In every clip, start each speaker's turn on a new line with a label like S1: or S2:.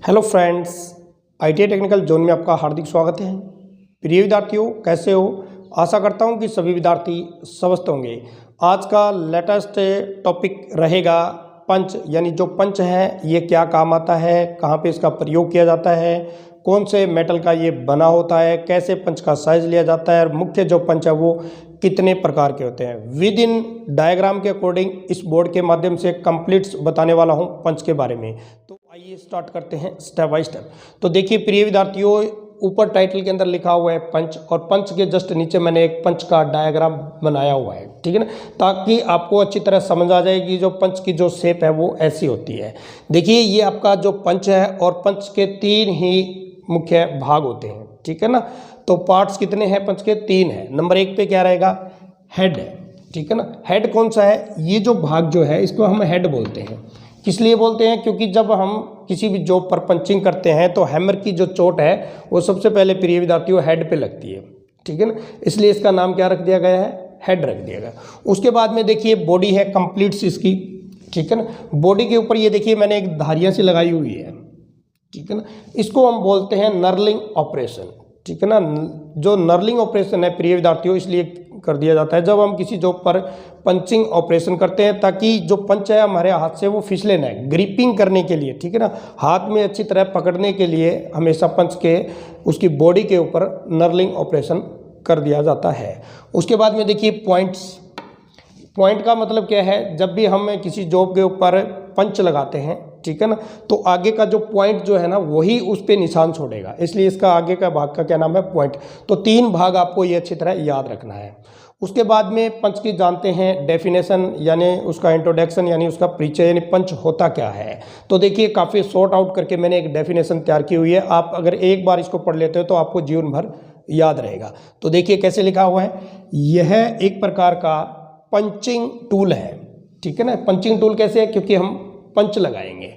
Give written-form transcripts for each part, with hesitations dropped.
S1: Hello friends, ITI technical zone में आपका हार्दिक स्वागत है। प्रिय विद्यार्थियों, कैसे हो? आशा करता हूं कि सभी विद्यार्थी स्वस्थ होंगे। आज का लेटेस्ट टॉपिक रहेगा पंच, यानी जो पंच है ये क्या काम आता है, कहां पे इसका प्रयोग किया जाता है, कौन से मेटल का ये बना होता है, कैसे पंच का साइज लिया जाता है और मुख्य जो पंच है वो कितने प्रकार के होते हैं। विद इन डायग्राम के अकॉर्डिंग इस बोर्ड के माध्यम से कंप्लीट बताने वाला हूं पंच के बारे में। तो आइए स्टार्ट करते हैं स्टेप बाय स्टेप। तो देखिए प्रिय विद्यार्थियों, ऊपर टाइटल के अंदर लिखा हुआ है पंच, और पंच के जस्ट नीचे मैंने एक पंच का डायग्राम बनाया हुआ है, ठीक है ना, ताकि आपको अच्छी तरह समझ आ जाए कि जो पंच की जो शेप है वो ऐसी होती है। देखिए ये आपका जो पंच है, और पंच के तीन ही मुख्य भाग होते हैं, ठीक है ना। तो पार्ट्स कितने हैं पंच के? तीन है। नंबर एक पे क्या रहेगा? हेड है, ठीक है ना। हेड कौन सा है? ये जो भाग जो है इसको हम हेड बोलते हैं। किस लिए बोलते हैं? क्योंकि जब हम किसी भी जॉब पर पंचिंग करते हैं तो हैमर की जो चोट है वो सबसे पहले प्रिय विद्यार्थियों हेड पे लगती है, ठीक है ना। इसलिए इसका नाम क्या रख दिया गया है? हेड रख दिया गया। उसके बाद में देखिए बॉडी है कंप्लीट इसकी, ठीक है ना। बॉडी के ऊपर ये देखिए मैंने एक धारियाँ सी लगाई हुई है, ठीक है ना। इसको हम बोलते हैं नर्लिंग ऑपरेशन, ठीक है ना। जो नर्लिंग ऑपरेशन है प्रिय विद्यार्थियों इसलिए कर दिया जाता है जब हम किसी जॉब पर पंचिंग ऑपरेशन करते हैं, ताकि जो पंच है हमारे हाथ से वो फिसले ना, ग्रिपिंग करने के लिए, ठीक है ना, हाथ में अच्छी तरह पकड़ने के लिए हमेशा पंच के उसकी बॉडी के ऊपर नर्लिंग ऑपरेशन कर दिया जाता है। उसके बाद में देखिए पॉइंट्स। पॉइंट का मतलब क्या है? जब भी हम किसी जॉब के ऊपर पंच लगाते हैं, ठीक है ना, तो आगे का जो पॉइंट जो है ना वही उस पे निशान छोड़ेगा, इसलिए इसका आगे का भाग का क्या नाम है? पॉइंट। तो तीन भाग आपको ये अच्छी तरह याद रखना है। उसके बाद में पंच की जानते हैं डेफिनेशन, यानी उसका इंट्रोडक्शन, यानी उसका परिचय, यानी पंच होता क्या है। तो देखिए काफ़ी शॉर्ट आउट करके मैंने एक डेफिनेशन तैयार की हुई है। आप अगर एक बार इसको पढ़ लेते हो तो आपको जीवन भर याद रहेगा। तो देखिए कैसे लिखा हुआ है, यह एक प्रकार का पंचिंग टूल है, ठीक है ना। पंचिंग टूल कैसे है? क्योंकि हम पंच लगाएंगे।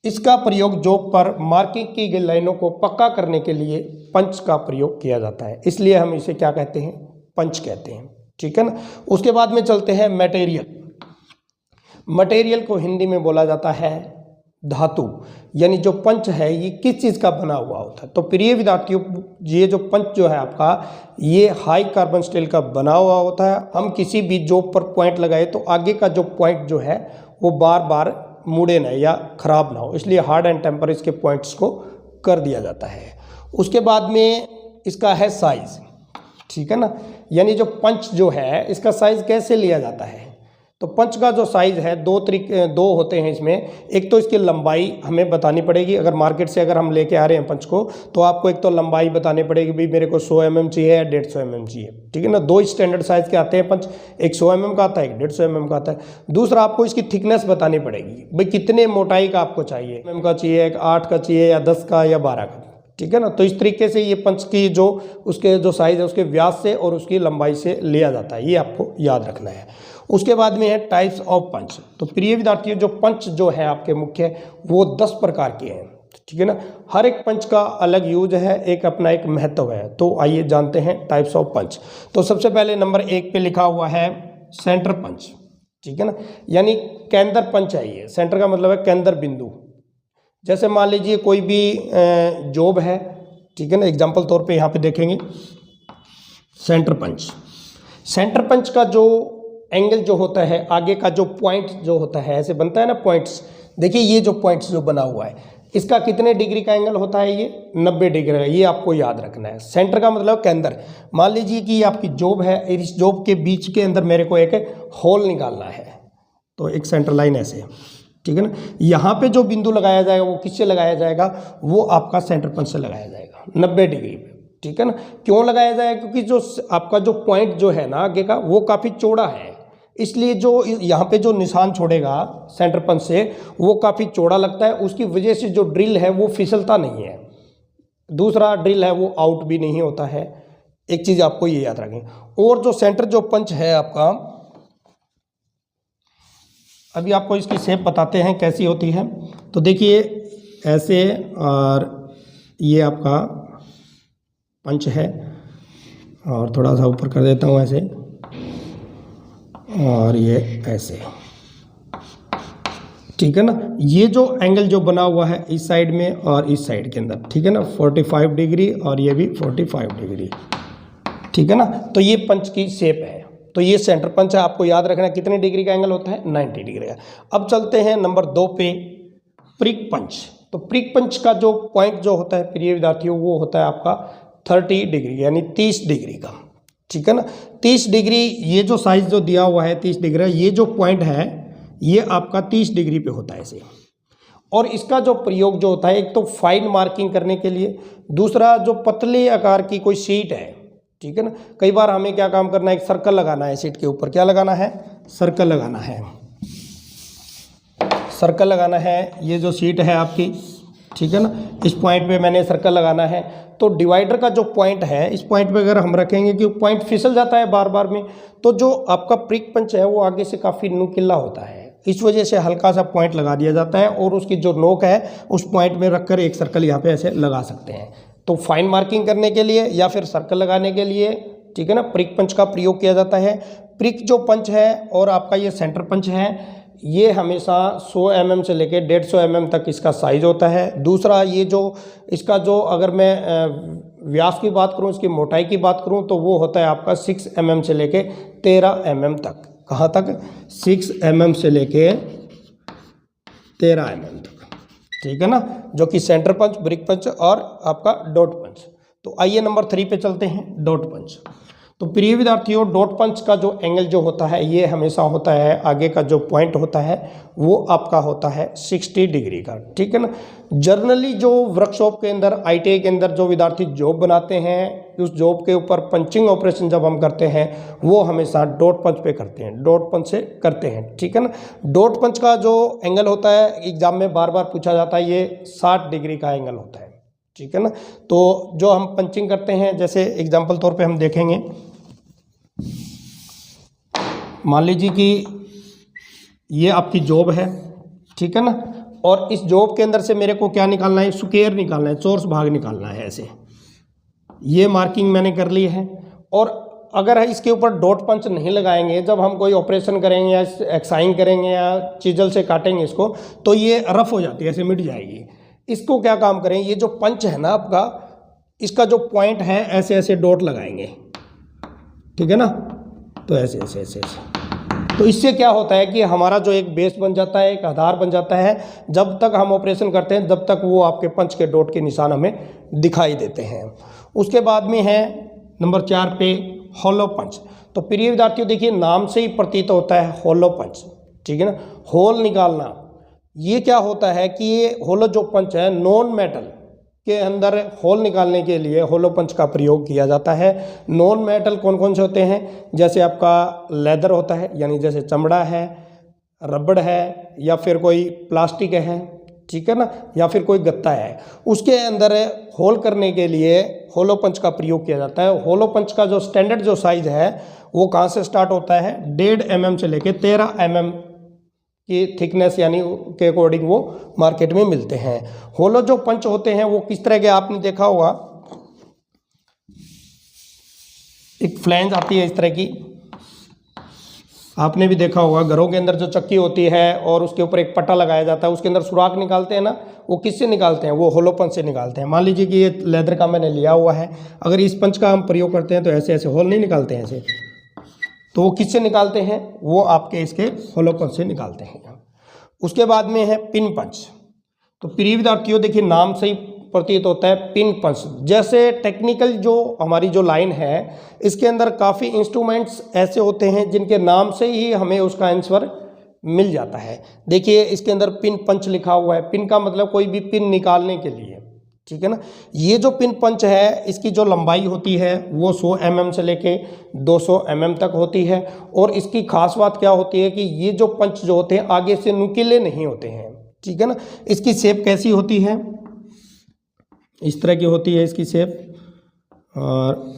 S1: इसका प्रयोग जॉब पर मार्किंग की गई लाइनों को पक्का करने के लिए पंच का प्रयोग किया जाता है, इसलिए हम इसे क्या कहते हैं? पंच कहते हैं, ठीक है ना। उसके बाद में चलते हैं मटेरियल। मटेरियल को हिंदी में बोला जाता है धातु, यानी जो पंच है ये किस चीज़ का बना हुआ होता है। तो प्रिय विद्यार्थियों, ये जो पंच जो है आपका ये हाई कार्बन स्टील का बना हुआ होता है। हम किसी भी जॉब पर पॉइंट लगाए तो आगे का जो पॉइंट जो है वो बार बार मुड़े ना या खराब ना हो, इसलिए हार्ड एंड टेम्पर इसके पॉइंट्स को कर दिया जाता है। उसके बाद में इसका है साइज, ठीक है ना, यानी जो पंच जो है इसका साइज कैसे लिया जाता है। तो पंच का जो साइज है दो होते हैं इसमें। एक तो इसकी लंबाई हमें बतानी पड़ेगी, अगर मार्केट से अगर हम लेके आ रहे हैं पंच को तो आपको एक तो लंबाई बतानी पड़ेगी, भाई मेरे को 100 mm चाहिए या 150 mm चाहिए, ठीक है ना। दो स्टैंडर्ड साइज के आते हैं पंच, एक 100 mm का आता है, एक 150 mm का आता है। दूसरा आपको इसकी थिकनेस बतानी पड़ेगी, भाई कितने मोटाई का आपको चाहिए, mm का चाहिए, 8 का चाहिए या 10 का या 12 का, ठीक है ना। तो इस तरीके से ये पंच की जो उसके जो साइज है उसके व्यास से और उसकी लंबाई से लिया जाता है, ये आपको याद रखना है। उसके बाद में है टाइप्स ऑफ पंच। तो प्रिय विद्यार्थियों, जो पंच जो है आपके मुख्य वो 10 प्रकार के हैं, ठीक है ना। हर एक पंच का अलग यूज है, एक अपना एक महत्व है। तो आइए जानते हैं टाइप्स ऑफ पंच। तो सबसे पहले नंबर 1 पे लिखा हुआ है सेंटर पंच, ठीक है ना, यानी केंद्र पंच है ये। सेंटर का मतलब है केंद्र बिंदु। जैसे मान लीजिए कोई भी जॉब है, ठीक है ना, एग्जाम्पल तौर पे यहाँ पे देखेंगे सेंटर पंच। सेंटर पंच का जो एंगल जो होता है, आगे का जो पॉइंट जो होता है, ऐसे बनता है ना पॉइंट्स, देखिए ये जो पॉइंट्स जो बना हुआ है इसका कितने डिग्री का एंगल होता है? ये 90 डिग्री का, ये आपको याद रखना है। सेंटर का मतलब केंद्र। मान लीजिए कि ये आपकी जॉब है, इस जॉब के बीच के अंदर मेरे को एक होल निकालना है, तो एक सेंटर लाइन ऐसे, ठीक है ना। यहाँ पे जो बिंदु लगाया जाएगा वो किससे लगाया जाएगा? वो आपका सेंटर पंच से लगाया जाएगा 90 डिग्री पे, ठीक है ना। क्यों लगाया जाएगा? क्योंकि जो आपका जो पॉइंट जो है ना आगे का वो काफ़ी चौड़ा है, इसलिए जो यहाँ पे जो निशान छोड़ेगा सेंटर पंच से वो काफ़ी चौड़ा लगता है, उसकी वजह से जो ड्रिल है वो फिसलता नहीं है। दूसरा ड्रिल है वो आउट भी नहीं होता है। एक चीज़ आपको ये याद रखें। और जो सेंटर जो पंच है आपका, अभी आपको इसकी शेप बताते हैं कैसी होती है। तो देखिए ऐसे, और ये आपका पंच है, और थोड़ा सा ऊपर कर देता हूँ ऐसे, और ये ऐसे, ठीक है ना। ये जो एंगल जो बना हुआ है इस साइड में और इस साइड के अंदर, ठीक है ना, 45 डिग्री और ये भी 45 डिग्री, ठीक है ना। तो ये पंच की शेप है। तो ये सेंटर पंच है, आपको याद रखना कितने डिग्री का एंगल होता है, 90 डिग्री का। अब चलते हैं नंबर 2 पे, प्रिक पंच। तो प्रिक पंच का जो पॉइंट जो होता है प्रिय विद्यार्थियों, वो होता है आपका 30 डिग्री यानी 30 डिग्री का, ठीक है ना। 30 डिग्री ये जो साइज जो दिया हुआ है 30 डिग्री, ये जो पॉइंट है ये आपका 30 डिग्री पे होता है ऐसे। और इसका जो प्रयोग जो होता है, एक तो फाइन मार्किंग करने के लिए, दूसरा जो पतले आकार की कोई शीट है, ठीक है ना। कई बार हमें क्या काम करना है, एक सर्कल लगाना है शीट के ऊपर, क्या लगाना है, सर्कल लगाना है, सर्कल लगाना है। ये जो शीट है आपकी, ठीक है ना, इस पॉइंट पे मैंने सर्कल लगाना है। तो डिवाइडर का जो पॉइंट है, इस पॉइंट पे अगर हम रखेंगे कि पॉइंट फिसल जाता है बार बार में, तो जो आपका प्रिक पंच है वो आगे से काफ़ी नुकीला होता है। इस वजह से हल्का सा पॉइंट लगा दिया जाता है और उसकी जो नोक है उस पॉइंट में रखकर एक सर्कल यहाँ पे ऐसे लगा सकते हैं। तो फाइन मार्किंग करने के लिए या फिर सर्कल लगाने के लिए, ठीक है ना, प्रिक पंच का प्रयोग किया जाता है। प्रिक जो पंच है और आपका ये सेंटर पंच है, ये हमेशा 100 mm से लेकर 150 mm तक इसका साइज होता है। दूसरा ये जो इसका जो अगर मैं व्यास की बात करूँ, इसकी मोटाई की बात करूँ, तो वो होता है आपका 6 mm से लेके 13 mm तक। कहाँ तक, 6 mm से लेके 13 mm तक, ठीक है ना, जो कि सेंटर पंच, ब्रिक पंच और आपका डॉट पंच। तो आइए नंबर 3 पे चलते हैं, डॉट पंच। तो प्रिय विद्यार्थियों, डॉट पंच का जो एंगल जो होता है ये हमेशा होता है, आगे का जो पॉइंट होता है वो आपका होता है 60 डिग्री का, ठीक है ना। जनरली जो वर्कशॉप के अंदर, ITI के अंदर जो विद्यार्थी जॉब बनाते हैं, उस जॉब के ऊपर पंचिंग ऑपरेशन जब हम करते हैं वो हमेशा डॉट पंच पे करते हैं, डॉट पंच से करते हैं, ठीक है ना। डॉट पंच का जो एंगल होता है, एग्जाम में बार बार पूछा जाता है, ये 60 डिग्री का एंगल होता है, ठीक है ना। तो जो हम पंचिंग करते हैं, जैसे एग्जाम्पल तौर पे हम देखेंगे, मान लीजिए कि ये आपकी जॉब है, ठीक है ना, और इस जॉब के अंदर से मेरे को क्या निकालना है, स्क्वायर निकालना है, चौरस भाग निकालना है ऐसे। ये मार्किंग मैंने कर ली है। और अगर इसके ऊपर डॉट पंच नहीं लगाएंगे, जब हम कोई ऑपरेशन करेंगे या एक्साइन करेंगे या चीजल से काटेंगे इसको, तो ये रफ हो जाती है, ऐसे मिट जाएगी। इसको क्या काम करें, ये जो पंच है ना आपका, इसका जो पॉइंट है ऐसे ऐसे डॉट लगाएंगे, ठीक है ना। तो ऐसे ऐसे ऐसे ऐसे, तो इससे क्या होता है कि हमारा जो एक बेस बन जाता है, एक आधार बन जाता है। जब तक हम ऑपरेशन करते हैं जब तक वो आपके पंच के डॉट के निशान हमें दिखाई देते हैं। उसके बाद में है नंबर 4 पे, होलो पंच। तो प्रिय विद्यार्थियों देखिए, नाम से ही प्रतीत होता है होलो पंच, ठीक है ना, होल निकालना। ये क्या होता है कि ये होलो जो पंच है, नॉन मेटल के अंदर होल निकालने के लिए होलो पंच का प्रयोग किया जाता है। नॉन मेटल कौन कौन से होते हैं, जैसे आपका लेदर होता है, यानी जैसे चमड़ा है, रबड़ है, या फिर कोई प्लास्टिक है, ठीक है ना, या फिर कोई गत्ता है, उसके अंदर होल करने के लिए होलो पंच का प्रयोग किया जाता है। होलो पंच का जो स्टैंडर्ड जो साइज है वो कहाँ से स्टार्ट होता है, 1.5 mm से लेके 13 mm की थिकनेस यानी के अकॉर्डिंग वो मार्केट में मिलते हैं। होलो जो पंच होते हैं वो किस तरह के, आपने देखा होगा एक फ्लैंज आती है इस तरह की, आपने भी देखा होगा घरों के अंदर जो चक्की होती है और उसके ऊपर एक पट्टा लगाया जाता है, उसके अंदर सुराख निकालते हैं ना, वो किससे निकालते हैं, वो होलो पंच से निकालते हैं। मान लीजिए कि ये लेदर का मैंने लिया हुआ है, अगर इस पंच का हम प्रयोग करते हैं तो ऐसे ऐसे होल नहीं निकालते हैं ऐसे, तो वो किससे निकालते हैं, वो आपके इसके होलो पंच से निकालते हैं। उसके बाद में है पिन पंच। तो प्रिय विद्यार्थियों देखिए, नाम से ही प्रतीत होता है पिन पंच। जैसे टेक्निकल जो हमारी जो लाइन है, इसके अंदर काफ़ी इंस्ट्रूमेंट्स ऐसे होते हैं जिनके नाम से ही हमें उसका आंसर मिल जाता है। देखिए इसके अंदर पिन पंच लिखा हुआ है, पिन का मतलब कोई भी पिन निकालने के लिए, ठीक है ना। ये जो पिन पंच है, इसकी जो लंबाई होती है वो 100 mm से लेके 200 mm तक होती है। और इसकी खास बात क्या होती है कि ये जो पंच जो होते हैं आगे से नुकीले नहीं होते हैं, ठीक है ना। इसकी शेप कैसी होती है, इस तरह की होती है इसकी शेप। और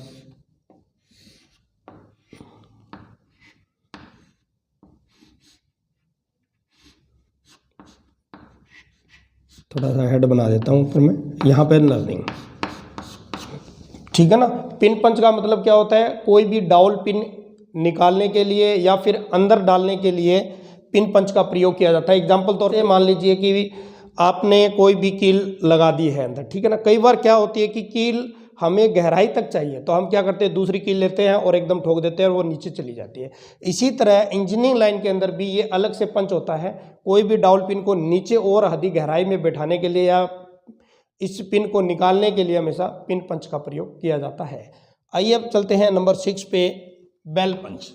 S1: थोड़ा सा हेड बना देता हूँ ऊपर में, यहाँ पे लर्निंग, ठीक है ना। पिन पंच का मतलब क्या होता है, कोई भी डाउल पिन निकालने के लिए या फिर अंदर डालने के लिए पिन पंच का प्रयोग किया जाता है। एग्जाम्पल तौर पे मान लीजिए कि आपने कोई भी कील लगा दी है अंदर, ठीक है ना। कई बार क्या होती है कि कील हमें गहराई तक चाहिए तो हम क्या करते हैं, दूसरी कील लेते हैं और एकदम ठोक देते हैं और वो नीचे चली जाती है। इसी तरह इंजीनियरिंग लाइन के अंदर भी ये अलग से पंच होता है। कोई भी डाउल पिन को नीचे और अधिक गहराई में बैठाने के लिए या इस पिन को निकालने के लिए हमेशा पिन पंच का प्रयोग किया जाता है। आइए अब चलते हैं नंबर 6 पे, बेल पंच।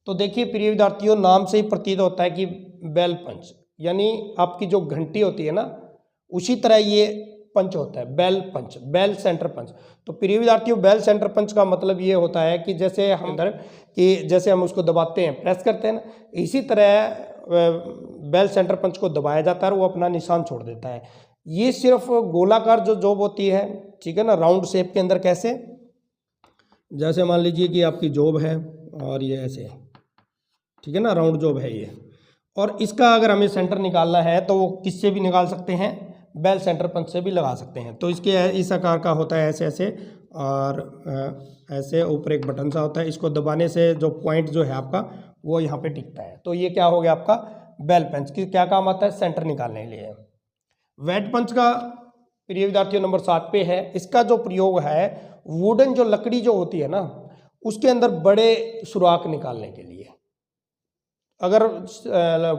S1: तो देखिए प्रिय विद्यार्थियों, नाम से ही प्रतीत होता है कि बेल पंच यानी आपकी जो घंटी होती है ना, उसी तरह ये पंच होता है, बेल पंच, बेल सेंटर पंच। तो प्रिय विद्यार्थियों, बेल सेंटर पंच का मतलब ये होता है कि जैसे हम अंदर कि जैसे हम उसको दबाते हैं, प्रेस करते हैं ना, इसी तरह बेल सेंटर पंच को दबाया जाता है और वो अपना निशान छोड़ देता है। ये सिर्फ गोलाकार जो जॉब होती है, ठीक है ना, राउंड शेप के अंदर, कैसे, जैसे मान लीजिए कि आपकी जॉब है और ये ऐसे, ठीक है ना, राउंड जॉब है ये, और इसका अगर हमें सेंटर निकालना है तो वो किससे भी निकाल सकते हैं, बेल सेंटर पंच से भी लगा सकते हैं। तो इसके इस आकार का होता है, ऐसे ऐसे, और ऐसे ऊपर एक बटन सा होता है, इसको दबाने से जो पॉइंट जो है आपका वो यहाँ पे टिकता है। तो ये क्या हो गया आपका बेल पंच, की क्या काम आता है, सेंटर निकालने के लिए। वेट पंच का प्रिय विद्यार्थियों नंबर 7 पे है। इसका जो प्रयोग है, वुडन जो लकड़ी जो होती है ना, उसके अंदर बड़े सुराख निकालने के लिए। अगर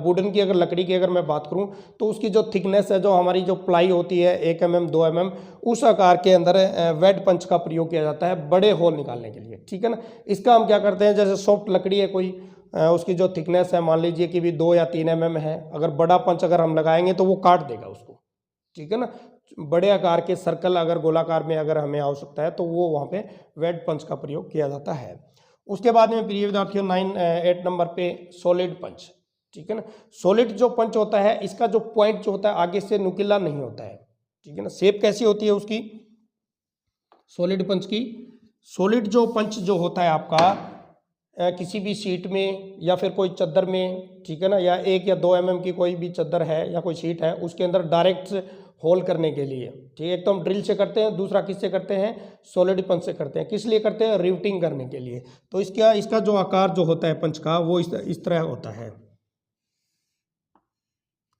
S1: वुडन की, अगर लकड़ी की अगर मैं बात करूं तो उसकी जो थिकनेस है, जो हमारी जो प्लाई होती है 1 mm 2 mm, उस आकार के अंदर वेट पंच का प्रयोग किया जाता है बड़े होल निकालने के लिए, ठीक है ना। इसका हम क्या करते हैं, जैसे सॉफ्ट लकड़ी है कोई, उसकी जो थिकनेस है मान लीजिए कि भी 2 या 3 mm है, अगर बड़ा पंच अगर हम लगाएंगे तो वो काट देगा उसको, ठीक है ना। बड़े आकार के सर्कल अगर गोलाकार में अगर हमें आवश्यकता है तो वो वहाँ पे वेट पंच का प्रयोग किया जाता है। उसके बाद में प्रिय विद्यार्थियों 8 नंबर पे सॉलिड पंच, ठीक है ना। सॉलिड जो पंच होता है, इसका जो पॉइंट जो होता है आगे से नुकीला नहीं होता है, ठीक है ना। शेप कैसी होती है उसकी, सॉलिड पंच की, सॉलिड जो पंच जो होता है आपका किसी भी शीट में या फिर कोई चद्दर में, ठीक है ना, या 1 या 2 mm की कोई भी चद्दर है या कोई शीट है, उसके अंदर डायरेक्ट होल करने के लिए, ठीक है। एक तो हम ड्रिल से करते हैं, दूसरा किससे करते हैं, सॉलिड पंच से करते हैं। किस लिए करते हैं, रिवटिंग करने के लिए। तो इसका जो आकार जो होता है पंच का, वो इस तरह होता है,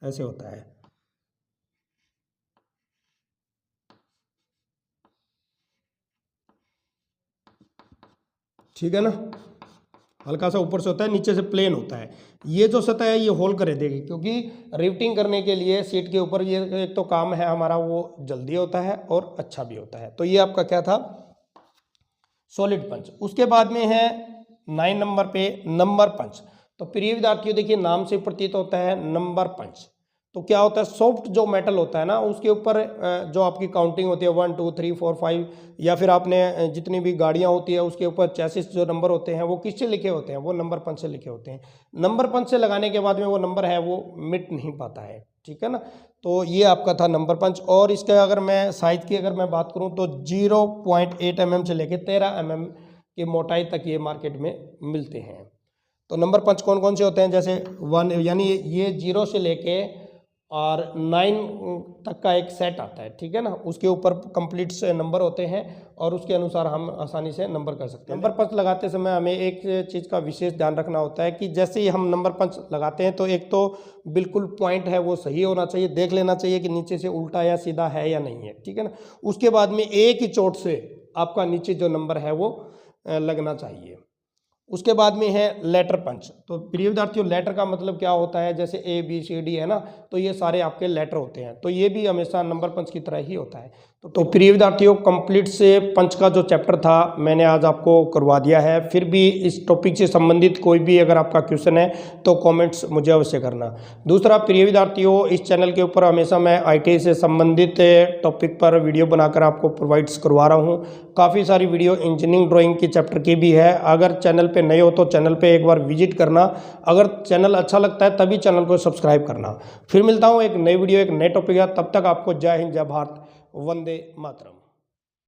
S1: ऐसे होता है, ठीक है ना। हल्का सा ऊपर से होता है, नीचे से प्लेन होता है। ये जो सतह है ये होल कर देगी, क्योंकि रिवटिंग करने के लिए सीट के ऊपर ये एक तो काम है हमारा, वो जल्दी होता है और अच्छा भी होता है। तो ये आपका क्या था, सॉलिड पंच। उसके बाद में है 9 नंबर पे नंबर पंच। तो प्रिय विद्यार्थियों देखिए, नाम से प्रतीत होता है नंबर पंच। तो क्या होता है, सॉफ्ट जो मेटल होता है ना, उसके ऊपर जो आपकी काउंटिंग होती है 1 2 3 4 5, या फिर आपने जितनी भी गाड़ियां होती है उसके ऊपर चेसिस जो नंबर होते हैं वो किससे लिखे होते हैं, वो नंबर पंच से लिखे होते हैं। नंबर पंच से लगाने के बाद में वो नंबर है वो मिट नहीं पाता है, ठीक है ना। तो ये आपका था नंबर पंच। और इसका अगर मैं साइज की अगर मैं बात करूँ तो 0.8 mm से लेके 13 mm की मोटाई तक ये मार्केट में मिलते हैं। तो नंबर पंच कौन कौन से होते हैं, जैसे 1 यानी ये 0 से लेके और 9 तक का एक सेट आता है, ठीक है ना। उसके ऊपर कंप्लीट से नंबर होते हैं और उसके अनुसार हम आसानी से नंबर कर सकते हैं। नंबर पंच लगाते समय हमें एक चीज़ का विशेष ध्यान रखना होता है कि जैसे ही हम नंबर पंच लगाते हैं तो एक तो बिल्कुल पॉइंट है वो सही होना चाहिए, देख लेना चाहिए कि नीचे से उल्टा या सीधा है या नहीं है, ठीक है ना। उसके बाद में एक ही चोट से आपका नीचे जो नंबर है वो लगना चाहिए। उसके बाद में है लेटर पंच। तो प्रिय विद्यार्थियों, लेटर का मतलब क्या होता है, जैसे ABCD है ना, तो ये सारे आपके लेटर होते हैं, तो ये भी हमेशा नंबर पंच की तरह ही होता है। तो प्रिय विद्यार्थियों, कंप्लीट से पंच का जो चैप्टर था मैंने आज आपको करवा दिया है। फिर भी इस टॉपिक से संबंधित कोई भी अगर आपका क्वेश्चन है तो कमेंट्स मुझे अवश्य करना। दूसरा प्रिय विद्यार्थियों, इस चैनल के ऊपर हमेशा मैं ITI से संबंधित टॉपिक पर वीडियो बनाकर आपको प्रोवाइड्स करवा रहा हूँ। काफ़ी सारी वीडियो इंजीनियरिंग ड्राइंग की चैप्टर की भी है। अगर चैनल पे नए हो तो चैनल पे एक बार विजिट करना, अगर चैनल अच्छा लगता है तभी चैनल को सब्सक्राइब करना। फिर मिलता हूँ एक नई वीडियो एक नए टॉपिक है, तब तक आपको जय हिंद, जय भारत, वंदे मातरम।